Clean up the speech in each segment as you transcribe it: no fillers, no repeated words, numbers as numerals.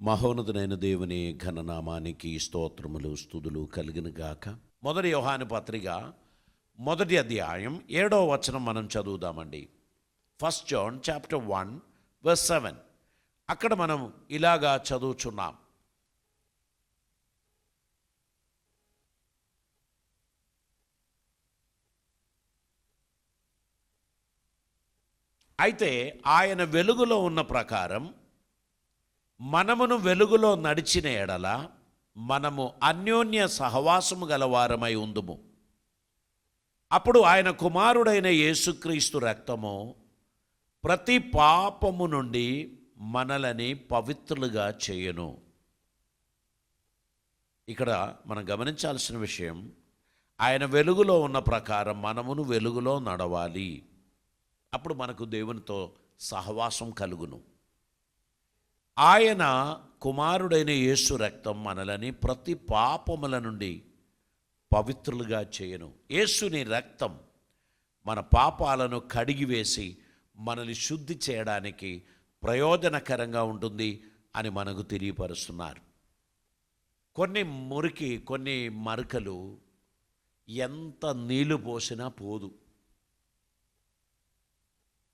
మహోన్నతుడైన దేవుని ఘననామానికి స్తోత్రములు స్తుతులు కలిగినగాక. మొదటి యోహాను పత్రిక మొదటి అధ్యాయం 7వ వచనం మనం చదువుదామండి. 1 John chapter 1 verse 7. అక్కడ మనం ఇలాగా చదువుచున్నాం. అయితే ఆయన వెలుగులో ఉన్న ప్రకారం మనమును వెలుగులో నడిచిన ఎడల మనము అన్యోన్య సహవాసము గలవారమై ఉందుము. అప్పుడు ఆయన కుమారుడైన యేసుక్రీస్తు రక్తము ప్రతి పాపము నుండి మనలని పవిత్రులుగా చేయును. ఇక్కడ మనం గమనించాల్సిన విషయం, ఆయన వెలుగులో ఉన్న ప్రకారం మనమును వెలుగులో నడవాలి. అప్పుడు మనకు దేవునితో సహవాసం కలుగును. ఆయన కుమారుడైన యేసు రక్తం మనలని ప్రతి పాపముల నుండి పవిత్రులుగా చేయను. యేసుని రక్తం మన పాపాలను కడిగివేసి మనల్ని శుద్ధి చేయడానికి ప్రయోజనకరంగా ఉంటుంది అని మనకు తెలియపరుస్తున్నారు. కొన్ని మరకలు ఎంత నీళ్లు పోసినా పోదు,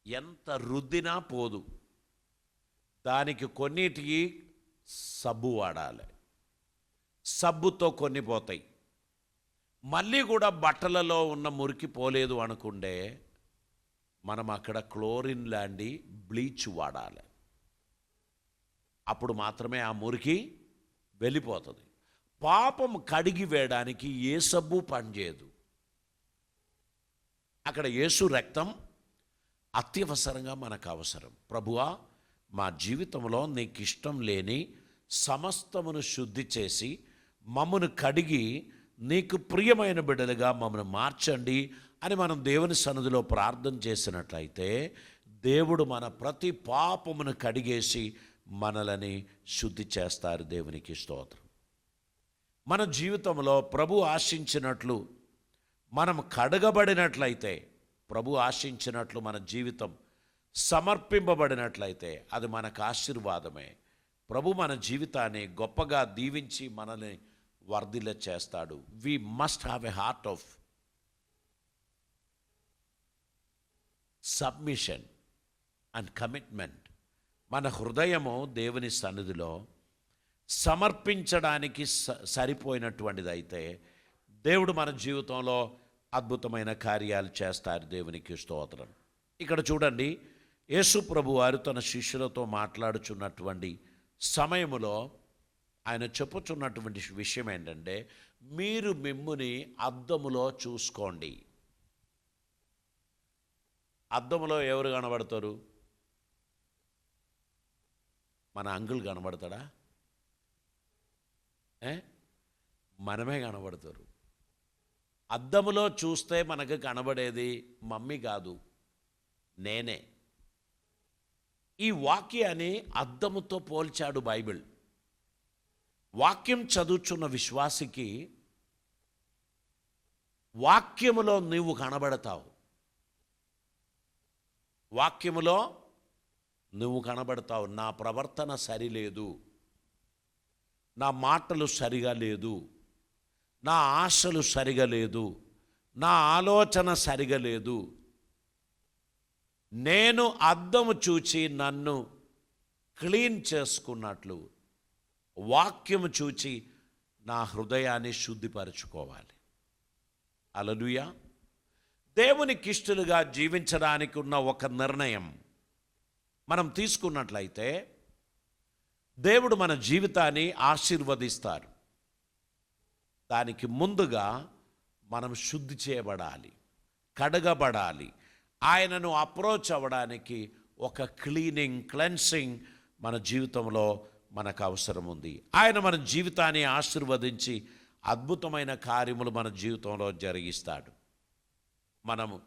ఎంత రుద్దినా పోదు. దానికి కొన్నిటికి సబ్బు వాడాలి, సబ్బుతో కొన్ని పోతాయి. మళ్ళీ కూడా బట్టలలో ఉన్న మురికి పోలేదు అనుకుంటే మనం అక్కడ క్లోరిన్ లాంటి బ్లీచ్ వాడాలి. అప్పుడు మాత్రమే ఆ మురికి వెళ్ళిపోతుంది. పాపం కడిగి వేయడానికి ఏ సబ్బు పనిచేయదు. అక్కడ యేసు రక్తం అత్యవసరంగా మనకు అవసరం. ప్రభువా, మా జీవితంలో నీకు ఇష్టం లేని సమస్తమును శుద్ధి చేసి మమ్మను కడిగి నీకు ప్రియమైన బిడ్డలుగా మమ్మల్ని మార్చండి అని మనం దేవుని సన్నిధిలో ప్రార్థన చేసినట్లయితే దేవుడు మన ప్రతి పాపమును కడిగేసి మనలని శుద్ధి చేస్తారు. దేవునికి స్తోత్రం. మన జీవితంలో ప్రభు ఆశించినట్లు మనం కడగబడినట్లయితే, ప్రభు ఆశించినట్లు మన జీవితం సమర్పింపబడినట్లయితే అది మనకు ఆశీర్వాదమే. ప్రభు మన జీవితాన్ని గొప్పగా దీవించి మనల్ని వర్ధిల్ల చేస్తాడు. We must have a heart of submission and commitment. మన హృదయము దేవుని సన్నిధిలో సమర్పించడానికి సరిపోయినటువంటిది అయితే దేవుడు మన జీవితంలో అద్భుతమైన కార్యాలు చేస్తారు. దేవునికి స్తోత్రం. ఇక్కడ చూడండి, యేసు ప్రభు వారు తన శిష్యులతో మాట్లాడుచున్నటువంటి సమయములో ఆయన చెప్పుచున్నటువంటి విషయం ఏంటంటే, మీరు మిమ్ముని అద్దములో చూసుకోండి. అద్దములో ఎవరు కనబడతారు? మన అంకుల్ కనబడతాడా? మనమే కనబడతారు. అద్దములో చూస్తే మనకు కనబడేది మమ్మీ కాదు, నేనే. ఈ వాక్యాన్ని అద్దముతో పోల్చాడు బైబిల్. వాక్యం చదువుచున్న విశ్వాసికి వాక్యములో నువ్వు కనబడతావు. వాక్యములో నువ్వు కనబడతావు. నా ప్రవర్తన సరిలేదు, నా మాటలు సరిగా లేదు, నా ఆశలు సరిగా లేదు, నా ఆలోచన సరిగా లేదు. నేను అద్దము చూచి నన్ను క్లీన్ చేసుకున్నట్లు వాక్యము చూచి నా హృదయాన్ని శుద్ధిపరచుకోవాలి. హల్లెలూయా. దేవునికి ఇష్టలుగా జీవించడానికి ఉన్న ఒక నిర్ణయం మనం తీసుకున్నట్లయితే దేవుడు మన జీవితాన్ని ఆశీర్వదిస్తారు. దానికి ముందుగా మనం శుద్ధి చేయబడాలి, కడగబడాలి. ఆయనను అప్రోచ్ అవ్వడానికి ఒక క్లెన్సింగ్ మన జీవితంలో మనకు అవసరం ఉంది. ఆయన మన జీవితాన్ని ఆశీర్వదించి అద్భుతమైన కార్యములు మన జీవితంలో జరిగిస్తాడు. మనము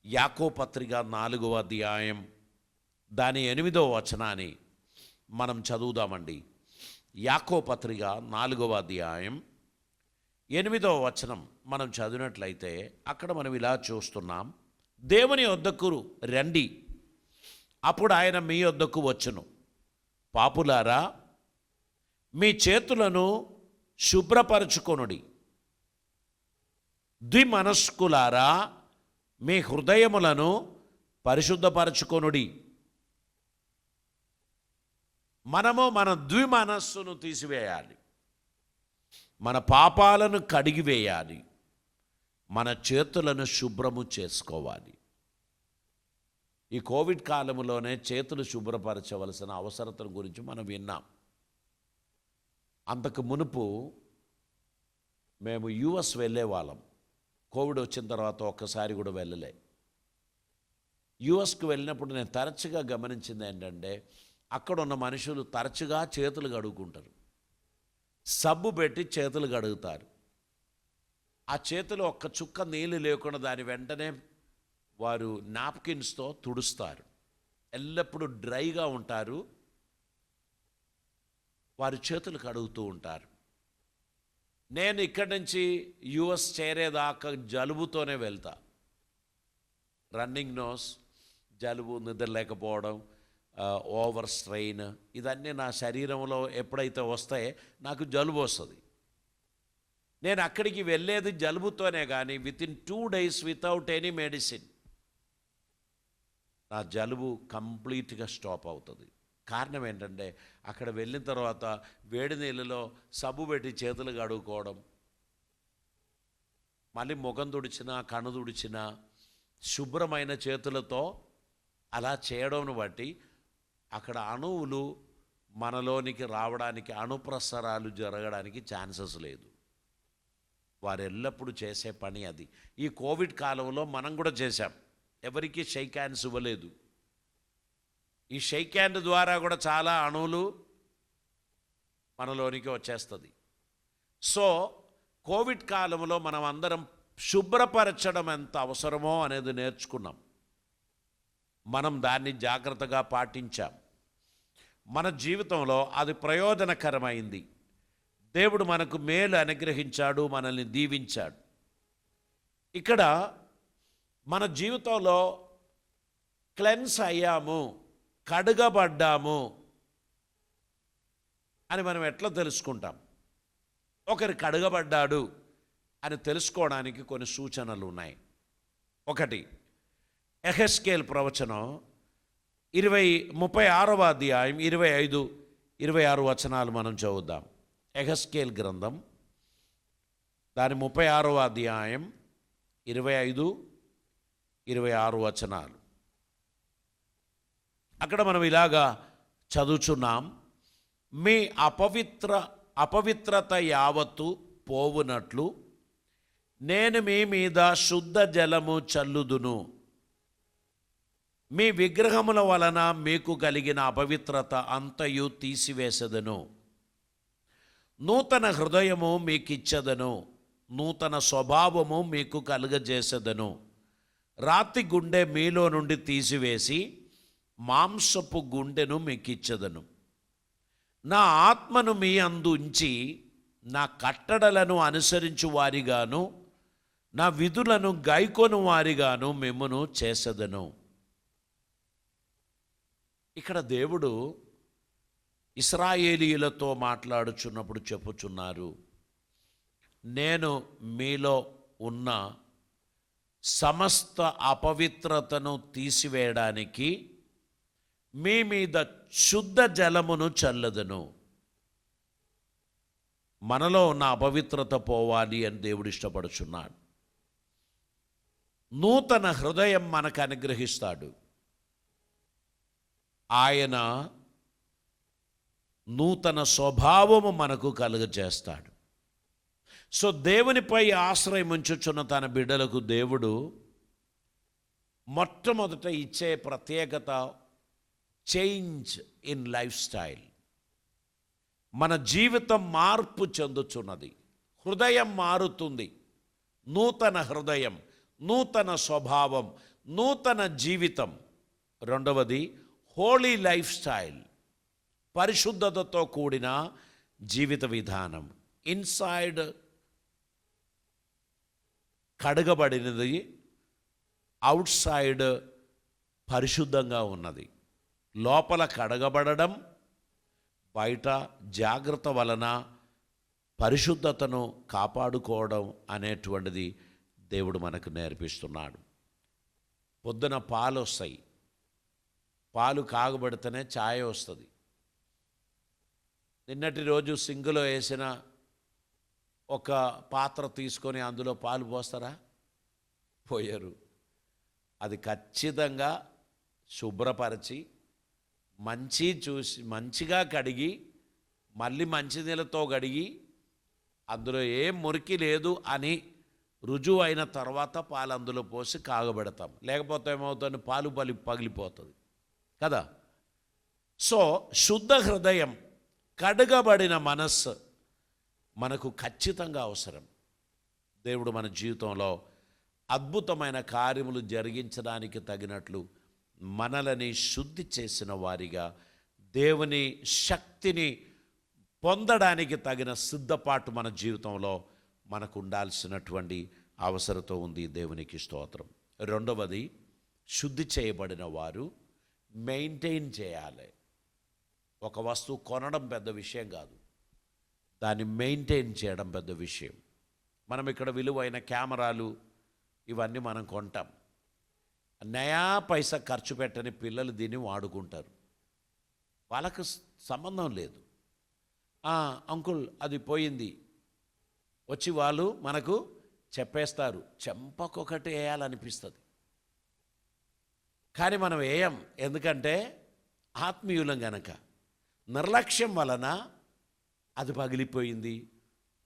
యాకోబు పత్రిక 4వ అధ్యాయం దాని 8వ వచనాన్ని మనం చదువుదామండి. యాకోబు పత్రిక 4వ అధ్యాయం 8వ వచనం మనం చదివినట్లయితే అక్కడ మనం ఇలా చూస్తున్నాం. దేవుని వద్దకు రండి, అప్పుడు ఆయన మీ వద్దకు వచ్చును. పాపులారా, మీ చేతులను శుభ్రపరచుకొనుడి. ద్విమనస్కులారా, మీ హృదయములను పరిశుద్ధపరచుకొనుడి. మనము మన ద్విమనస్సును తీసివేయాలి, మన పాపాలను కడిగివేయాలి, మన చేతులను శుభ్రము చేసుకోవాలి. ఈ కోవిడ్ కాలంలోనే చేతులు శుభ్రపరచవలసిన అవసరతను గురించి మనం విన్నాం. అంతకు మునుపు మేము యుఎస్ వెళ్ళేవాళ్ళం. కోవిడ్ వచ్చిన తర్వాత ఒక్కసారి కూడా వెళ్ళలే. యుఎస్కి వెళ్ళినప్పుడు నేను తరచుగా గమనించింది ఏంటంటే, అక్కడ ఉన్న మనుషులు తరచుగా చేతులు కడుగుకుంటారు, సబ్బు పెట్టి చేతులు కడుగుతారు. ఆ చేతులు ఒక్క చుక్క నీళ్ళు లేకుండా దాని వెంటనే వారు నాప్కిన్స్తో తుడుస్తారు. ఎల్లప్పుడూ డ్రైగా ఉంటారు, వారి చేతులు కడుగుతూ ఉంటారు. నేను ఇక్కడి నుంచి యుఎస్ చేరేదాకా జలుబుతోనే వెళ్తా. రన్నింగ్ నోస్, జలుబు, నిద్ర లేకపోవడం, ఓవర్ స్ట్రెయిన్, ఇదన్నీ నా శరీరంలో ఎప్పుడైతే వస్తాయో నాకు జలుబు వస్తుంది. నేను అక్కడికి వెళ్ళేది జలుబుతోనే, కానీ within 2 days without any medicine నా జలుబు కంప్లీట్గా స్టాప్ అవుతుంది. కారణం ఏంటంటే, అక్కడ వెళ్ళిన తర్వాత వేడి నీళ్ళలో సబ్బు పెట్టి చేతులు కడుక్కోవడం, మళ్ళీ ముఖం తుడిచినా కన్ను తుడిచినా శుభ్రమైన చేతులతో అలా చేయడంను బట్టి అక్కడ అణువులు మనలోనికి రావడానికి, అణుప్రసరాలు జరగడానికి ఛాన్సెస్ లేదు. వారు ఎల్లప్పుడూ చేసే పని అది. ఈ కోవిడ్ కాలంలో మనం కూడా చేశాం. ఎవరికి షేక్ హ్యాండ్స్ ఇవ్వలేదు. ఈ షేక్ హ్యాండ్ ద్వారా కూడా చాలా అణువులు మనలోనికి వచ్చేస్తుంది. సో కోవిడ్ కాలంలో మనం అందరం శుభ్రపరచడం ఎంత అవసరమో అనేది నేర్చుకున్నాం. మనం దాన్ని జాగ్రత్తగా పాటించాం. మన జీవితంలో అది ప్రయోజనకరమైంది. దేవుడు మనకు మేలు అనుగ్రహించాడు, మనల్ని దీవించాడు. ఇక్కడ మన జీవితంలో క్లెన్స్ అయ్యాము, కడగబడ్డాము అని మనం ఎట్లా తెలుసుకుంటాం? ఒకరు కడగబడ్డాడు అని తెలుసుకోవడానికి కొన్ని సూచనలు ఉన్నాయి. ఒకటి, యెహెజ్కేలు ప్రవచనం 36వ అధ్యాయం 25, 26 వచనాలు మనం చదువుదాం. యెహెజ్కేలు గ్రంథం దాని 36వ అధ్యాయం 25, 26 వచనాలు. అక్కడ మనం ఇలాగా చదువుచున్నాం. మీ అపవిత్రత యావత్తు పోవునట్లు నేను మీ మీద శుద్ధ జలము చల్లుదును. మీ విగ్రహముల వలన మీకు కలిగిన అపవిత్రత అంతయు తీసివేసెదను. నూతన హృదయము మీకిచ్చెదను, నూతన స్వభావము మీకు కలుగజేసెదను. రాతి గుండె మీలో నుండి తీసివేసి మాంసపు గుండెను మీకిచ్చెదను. నా ఆత్మను మీ అందు ఉంచి నా కట్టడలను అనుసరించు వారిగాను నా విధులను గైకొను వారిగాను మిమ్మును చేసెదను. ఇక్కడ దేవుడు ఇశ్రాయేలీయులతో మాట్లాడుచున్నప్పుడు చెప్పుచున్నారు, నేను మీలో ఉన్న సమస్త అపవిత్రతను తీసివేయడానికి మీ మీద శుద్ధ జలమును చల్లదను. మనలో ఉన్న అపవిత్రత పోవాలి అని దేవుడు ఇష్టపడుచున్నాడు. నూతన హృదయం మనకు అనుగ్రహిస్తాడు. ఆయన నూతన స్వభావము మనకు కలుగజేస్తాడు. సో దేవునిపై ఆశ్రయం ఉంచుచున్న తన బిడ్డలకు దేవుడు మొట్టమొదట ఇచ్చే ప్రత్యేకత చేంజ్ ఇన్ లైఫ్ స్టైల్. మన జీవితం మార్పు చెందుచున్నది, హృదయం మారుతుంది. నూతన హృదయం, నూతన స్వభావం, నూతన జీవితం. రెండవది హోలీ లైఫ్ స్టైల్, పరిశుద్ధతతో కూడిన జీవిత విధానం. ఇన్సైడ్ కడగబడినది, అవుట్ సైడ్ పరిశుద్ధంగా ఉన్నది. లోపల కడగబడడం, బయట జాగ్రత్త వలన పరిశుద్ధతను కాపాడుకోవడం అనేటువంటిది దేవుడు మనకు నేర్పిస్తున్నాడు. పొద్దున పాలు వస్తాయి, పాలు కాగబడితేనే ఛాయ్ వస్తుంది. నిన్నటి రోజు సింగులో వేసిన ఒక పాత్ర తీసుకొని అందులో పాలు పోస్తారా? పోయారు. అది ఖచ్చితంగా శుభ్రపరిచి మంచిగా కడిగి మళ్ళీ మంచినీళ్ళతో కడిగి అందులో ఏం మురికి లేదు అని రుజువు అయిన తర్వాత పాలు అందులో పోసి కాగబెడతాం. లేకపోతే ఏమవుతుంది? పాలు పగిలిపోతుంది కదా. సో శుద్ధ హృదయం, కడగబడిన మనస్సు మనకు ఖచ్చితంగా అవసరం. దేవుడు మన జీవితంలో అద్భుతమైన కార్యములు జరిగించడానికి తగినట్లు మనలని శుద్ధి చేసిన వారిగా, దేవుని శక్తిని పొందడానికి తగిన సిద్ధపాటు మన జీవితంలో మనకు ఉండాల్సినటువంటి అవసరత ఉంది. దేవునికి స్తోత్రం. రెండవది, శుద్ధి చేయబడిన వారు మెయింటైన్ చేయాలి. ఒక వస్తువు కొనడం పెద్ద విషయం కాదు, దాన్ని మెయింటైన్ చేయడం పెద్ద విషయం. మనం ఇక్కడ విలువైన కెమెరాలు ఇవన్నీ మనం కొంటాం. నయా పైసా ఖర్చు పెట్టని పిల్లలు దీన్ని వాడుకుంటారు. వాళ్ళకు సంబంధం లేదు. అంకుల్ అది పోయింది వచ్చి వాళ్ళు మనకు చెప్పేస్తారు. చెంపకొకటి వేయాలనిపిస్తుంది, కానీ మనం వేయం. ఎందుకంటే ఆత్మీయులం గనక. నిర్లక్ష్యం వలన అది పగిలిపోయింది,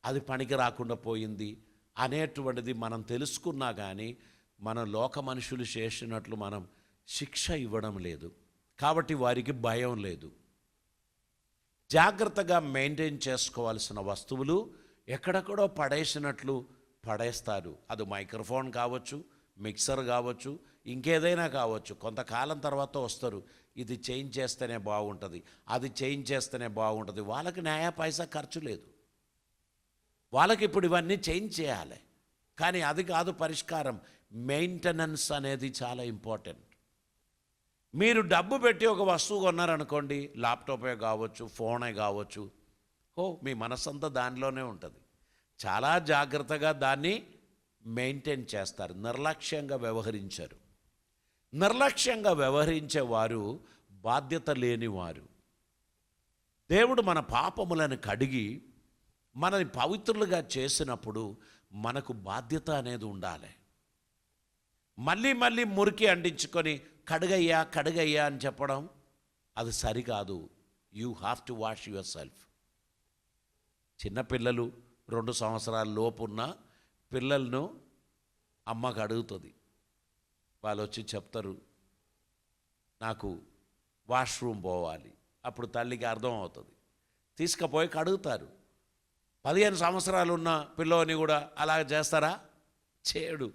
అది పనికి రాకుండా పోయింది అనేటువంటిది మనం తెలుసుకున్నా కానీ మన లోక మనుషులు చేసినట్లు మనం శిక్ష ఇవ్వడం లేదు. కాబట్టి వారికి భయం లేదు. జాగ్రత్తగా మెయింటైన్ చేసుకోవాల్సిన వస్తువులు ఎక్కడెక్కడో పడేసినట్లు పడేస్తారు. అది మైక్రోఫోన్ కావచ్చు, మిక్సర్ కావచ్చు, ఇంకేదైనా కావచ్చు. కొంతకాలం తర్వాత వస్తారు, ఇది చేంజ్ చేస్తేనే బాగుంటుంది, అది చేంజ్ చేస్తేనే బాగుంటుంది. వాళ్ళకి న్యాయ పైసా ఖర్చు లేదు. వాళ్ళకి ఇప్పుడు ఇవన్నీ చేంజ్ చేయాలి. కానీ అది కాదు పరిష్కారం. మెయింటెనెన్స్ అనేది చాలా ఇంపార్టెంట్. మీరు డబ్బు పెట్టి ఒక వస్తువు కొన్నారనుకోండి, ల్యాప్టాపే కావచ్చు, ఫోనే కావచ్చు, మీ మనసంతా దానిలోనే ఉంటుంది. చాలా జాగ్రత్తగా దాన్ని మెయింటైన్ చేస్తారు. నిర్లక్ష్యంగా వ్యవహరించరు. నిర్లక్ష్యంగా వ్యవహరించేవారు బాధ్యత లేనివారు. దేవుడు మన పాపములను కడిగి మనని పవిత్రులుగా చేసినప్పుడు మనకు బాధ్యత అనేది ఉండాలి. మళ్ళీ మురికి అంటించుకొని కడుగయ్యా అని చెప్పడం అది సరికాదు. You have to wash your self. చిన్నపిల్లలు 2 సంవత్సరాల లోపున్న పిల్లలను అమ్మకు అడుగుతుంది. వాళ్ళు వచ్చి చెప్తారు, నాకు వాష్రూమ్ పోవాలి. అప్పుడు తల్లికి అర్థం అవుతుంది. తీసుకుపోయి కడుగుతారు. 15 సంవత్సరాలు ఉన్న పిల్లోని కూడా అలా చేస్తారా? చేయడు.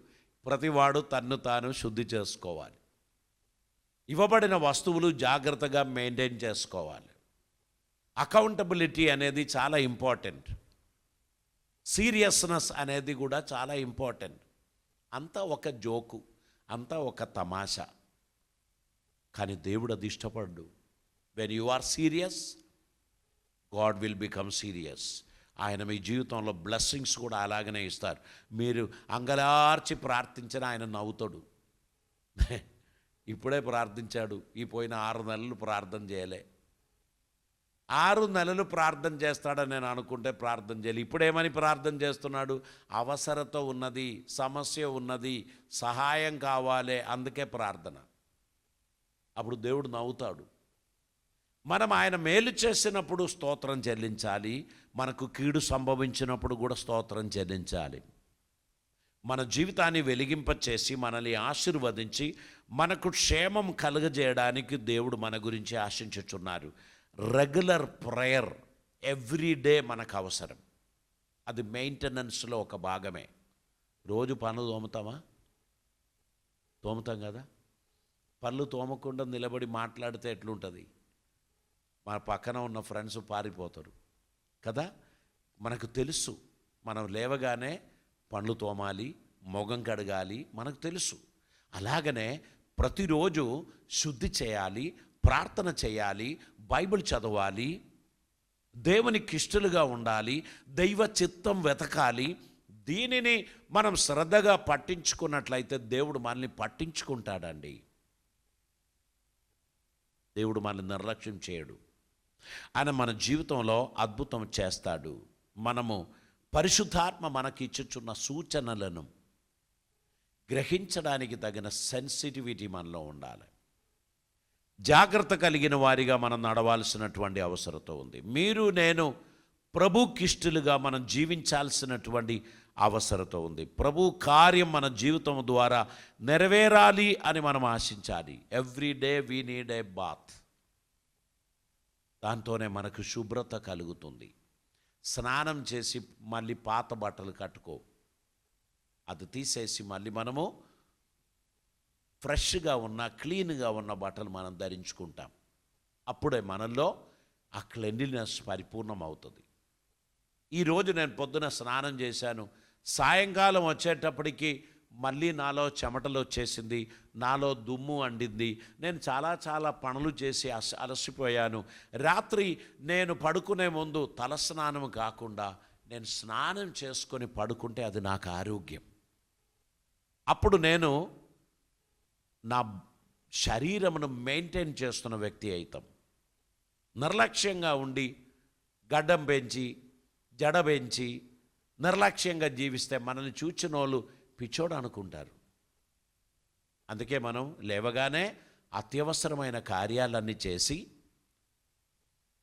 ప్రతివాడు తన్ను తాను శుద్ధి చేసుకోవాలి. ఇవ్వబడిన వస్తువులు జాగ్రత్తగా మెయింటైన్ చేసుకోవాలి. అకౌంటబిలిటీ అనేది చాలా ఇంపార్టెంట్. సీరియస్నెస్ అనేది కూడా చాలా ఇంపార్టెంట్. అంతా ఒక జోకు, అంతా ఒక తమాషా. కానీ దేవుడు అది ఇష్టపడ్డు. When you are serious, God will become serious. ఆయన మీ జీవితంలో బ్లెస్సింగ్స్ కూడా అలాగనే ఇస్తారు. మీరు అంగలార్చి ప్రార్థించిన ఆయన నవ్వుతాడు. ఇప్పుడే ప్రార్థించాడు, ఈ పోయిన 6 నెలలు ప్రార్థన చేయలే. 6 నెలలు ప్రార్థన చేస్తాడని నేను అనుకుంటే ప్రార్థన చేయాలి. ఇప్పుడేమని ప్రార్థన చేస్తున్నాడు? అవసరత ఉన్నది, సమస్య ఉన్నది, సహాయం కావాలి, అందుకే ప్రార్థన. అప్పుడు దేవుడు నవ్వుతాడు. మనం ఆయన మేలు చేసినప్పుడు స్తోత్రం చెల్లించాలి. మనకు కీడు సంభవించినప్పుడు కూడా స్తోత్రం చెల్లించాలి. మన జీవితాన్ని వెలిగింపచేసి మనల్ని ఆశీర్వదించి మనకు క్షేమం కలుగజేయడానికి దేవుడు మన గురించి ఆశించుచున్నారు. రెగ్యులర్ ప్రేయర్ ఎవ్రీ డే మనకు అవసరం. అది మెయింటెనెన్స్లో ఒక భాగమే. రోజు పనులు తోముతాం కదా. పళ్ళు తోమకుండా నిలబడి మాట్లాడితే ఎట్లుంటుంది? మన పక్కన ఉన్న ఫ్రెండ్స్ పారిపోతారు కదా. మనకు తెలుసు, మనం లేవగానే పండ్లు తోమాలి, మొగం కడగాలి, మనకు తెలుసు. అలాగనే ప్రతిరోజు శుద్ధి చేయాలి, ప్రార్థన చేయాలి, బైబిల్ చదవాలి, దేవునికి ఇష్టలుగా ఉండాలి, దైవ చిత్తం వెతకాలి. దీనిని మనం శ్రద్ధగా పట్టించుకున్నట్లయితే దేవుడు మనల్ని పట్టించుకుంటాడండి. దేవుడు మనల్ని నిర్లక్ష్యం చేయడు. ఆయన మన జీవితంలో అద్భుతం చేస్తాడు. మనము పరిశుద్ధాత్మ మనకి ఇచ్చుచున్న సూచనలను గ్రహించడానికి తగిన సెన్సిటివిటీ మనలో ఉండాలి. జాగ్రత్త కలిగిన వారిగా మనం నడవాల్సినటువంటి అవసరత ఉంది. మీరు నేను ప్రభుకిష్టులుగా మనం జీవించాల్సినటువంటి అవసరత ఉంది. ప్రభు కార్యం మన జీవితం ద్వారా నెరవేరాలి అని మనం ఆశించాలి. Every day we need a bath. దాంతోనే మనకు శుభ్రత కలుగుతుంది. స్నానం చేసి మళ్ళీ పాత బట్టలు కట్టుకో, అది తీసేసి మళ్ళీ మనము ఫ్రెష్గా ఉన్న క్లీన్గా ఉన్న బట్టలు మనం ధరించుకుంటాం. అప్పుడే మనలో ఆ క్లెన్లీనెస్ పరిపూర్ణం అవుతుంది. ఈరోజు నేను పొద్దున స్నానం చేశాను, సాయంకాలం వచ్చేటప్పటికి మళ్ళీ నాలో చెమటలు వచ్చేసింది, నాలో దుమ్ము అండింది, నేను చాలా పనులు చేసి అలసిపోయాను. రాత్రి నేను పడుకునే ముందు తలస్నానం కాకుండా నేను స్నానం చేసుకొని పడుకుంటే అది నాకు ఆరోగ్యం. అప్పుడు నేను నా శరీరమును మెయింటైన్ చేస్తున్న వ్యక్తి అవుతాం. నిర్లక్ష్యంగా ఉండి గడ్డం పెంచి జడ పెంచి నిర్లక్ష్యంగా జీవిస్తే మనల్ని చూచిన వాళ్ళు పిచ్చోడు అనుకుంటారు. అందుకే మనం లేవగానే అత్యవసరమైన కార్యాలన్నీ చేసి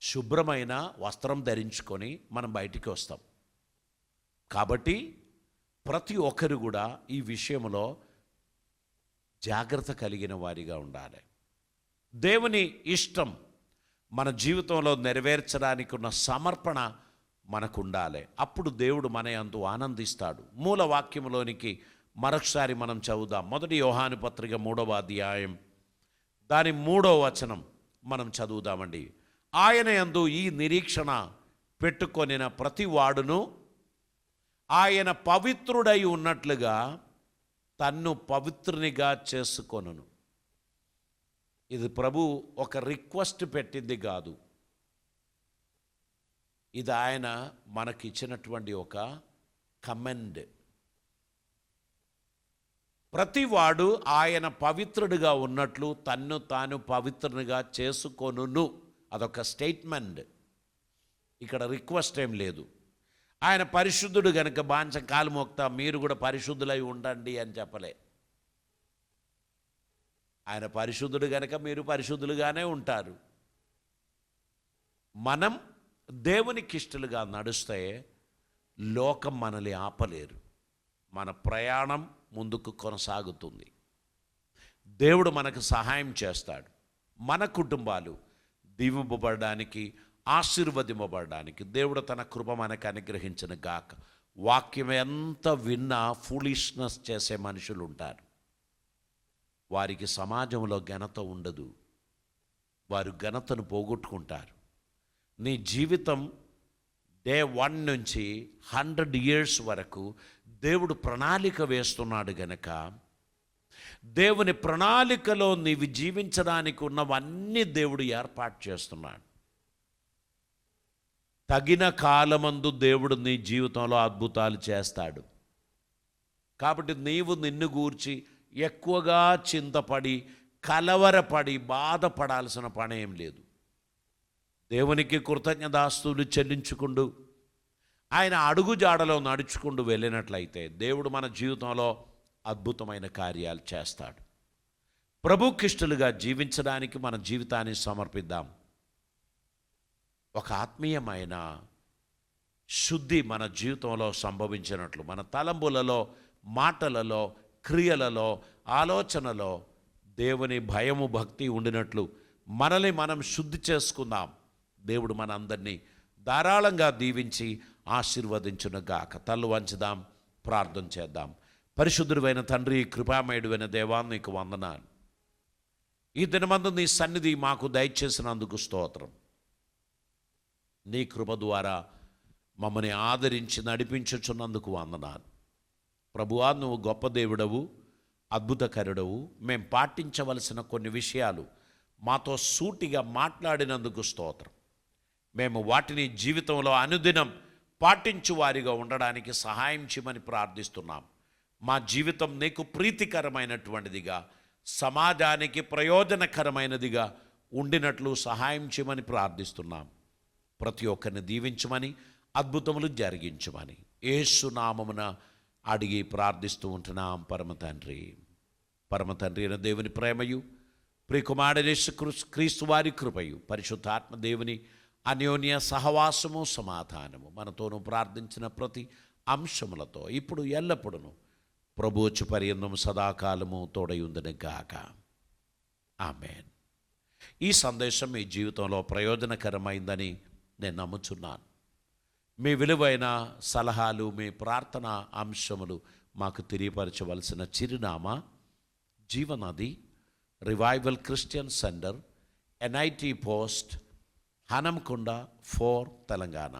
శుభ్రమైన వస్త్రం ధరించుకొని మనం బయటికి వస్తాం. కాబట్టి ప్రతి ఒక్కరు కూడా ఈ విషయంలో జాగ్రత్త కలిగిన వారిగా ఉండాలి. దేవుని ఇష్టం మన జీవితంలో నెరవేర్చడానికి ఉన్న సమర్పణ మనకు ఉండాలి. అప్పుడు దేవుడు మన యందు ఆనందిస్తాడు. మూల వాక్యంలోనికి మరొకసారి మనం చదువుదాం. 1 యోహాను పత్రిక 3వ అధ్యాయం దాని 3వ వచనం మనం చదువుదామండి. ఆయన యందు ఈ నిరీక్షణ పెట్టుకొనిన ప్రతి వాడును ఆయన పవిత్రుడై ఉన్నట్లుగా తన్ను పవిత్రునిగా చేసుకొనును. ఇది ప్రభు ఒక రిక్వెస్ట్ పెట్టింది కాదు, ఇది ఆయన మనకిచ్చినటువంటి ఒక కమెండ్. ప్రతివాడు ఆయన పవిత్రుడిగా ఉన్నట్లు తన్ను తాను పవిత్రునిగా చేసుకొనును. అదొక స్టేట్మెంట్, ఇక్కడ రిక్వెస్ట్ ఏం లేదు. ఆయన పరిశుద్ధుడు గనుక బాంచం కాలు మోక్తా మీరు కూడా పరిశుద్ధులై ఉండండి అని చెప్పలే. ఆయన పరిశుద్ధుడు గనుక మీరు పరిశుద్ధులుగానే ఉంటారు. మనం దేవునికి ఇష్టలుగా నడుస్తే లోకం మనల్ని ఆపలేరు. మన ప్రయాణం ముందుకు కొనసాగుతుంది. దేవుడు మనకు సహాయం చేస్తాడు. మన కుటుంబాలు దీవింపబడడానికి ఆశీర్వదింపబడడానికి దేవుడు తన కృప మనకు అనుగ్రహించిన గాక. వాక్యం ఎంత విన్నా ఫూలిష్నెస్ చేసే మనుషులు ఉంటారు. వారికి సమాజంలో ఘనత ఉండదు, వారు ఘనతను పోగొట్టుకుంటారు. నీ జీవితం డే 1 నుంచి 100 years వరకు దేవుడు ప్రణాళిక వేస్తున్నాడు గనక దేవుని ప్రణాళికలో నీవు జీవించడానికి ఉన్నవన్నీ దేవుడు ఏర్పాటు చేస్తున్నాడు. తగిన కాలమందు దేవుడు నీ జీవితంలో అద్భుతాలు చేస్తాడు. కాబట్టి నీవు నిన్ను గూర్చి ఎక్కువగా చింతపడి కలవరపడి బాధపడాల్సిన పని ఏం లేదు. దేవునికి కృతజ్ఞతాస్తులు చెల్లించుకుంటూ ఆయన అడుగుజాడలో నడుచుకుంటూ వెళ్ళినట్లయితే దేవుడు మన జీవితంలో అద్భుతమైన కార్యాలు చేస్తాడు. ప్రభుకిష్టులుగా జీవించడానికి మన జీవితాన్ని సమర్పిద్దాం. ఒక ఆత్మీయమైన శుద్ధి మన జీవితంలో సంభవించినట్లు, మన తలంపులలో, మాటలలో, క్రియలలో, ఆలోచనలో దేవుని భయము భక్తి ఉండినట్లు మనల్ని మనం శుద్ధి చేసుకుందాం. దేవుడు మన అందరినీ ధారాళంగా దీవించి ఆశీర్వదించునుగాక. తల్లు వంచుదాం, ప్రార్థన చేద్దాం. పరిశుద్ధుడైన తండ్రి, కృపామయుడైన దేవా, నీకు వందనాలు. ఈ దినమందు నీ సన్నిధి మాకు దయచేసినందుకు స్తోత్రం. నీ కృప ద్వారా మమ్మల్ని ఆదరించి నడిపించుచున్నందుకు వందనాలు. ప్రభువా, నువ్వు గొప్ప దేవుడవు, అద్భుతకరుడవు. మేం పాటించవలసిన కొన్ని విషయాలు మాతో సూటిగా మాట్లాడినందుకు స్తోత్రం. మేము వాటిని జీవితంలో అనుదినం పాటించు వారిగా ఉండడానికి సహాయం చేయమని ప్రార్థిస్తున్నాం. మా జీవితం నీకు ప్రీతికరమైనటువంటిదిగా, సమాజానికి ప్రయోజనకరమైనదిగా ఉండినట్లు సహాయం చేయమని ప్రార్థిస్తున్నాం. ప్రతి ఒక్కరిని దీవించమని, అద్భుతములు జరిగించమని యేసు నామమున అడిగి ప్రార్థిస్తూ ఉంటున్నాం పరమ తండ్రి. పరమ తండ్రి అయిన దేవుని ప్రేమయు, ప్రియకుమారుడైన యేసు క్రీస్తు వారి కృపయు, పరిశుద్ధాత్మ దేవుని అన్యోన్య సహవాసము సమాధానము మనతోనూ ప్రార్థించిన ప్రతి అంశములతో ఇప్పుడు ఎల్లప్పుడూ ప్రభు వచ్చి పర్యంతము సదాకాలము తోడయుందును గాక. ఆమేన్. ఈ సందేశం మీ జీవితంలో ప్రయోజనకరమైందని నేను నమ్ముచున్నాను. మీ విలువైన సలహాలు, మీ ప్రార్థన అంశములు మాకు తెలియపరచవలసిన చిరునామా Jeevanadi, revival Christian centre, NIT post, Hanamkonda 4, Telangana.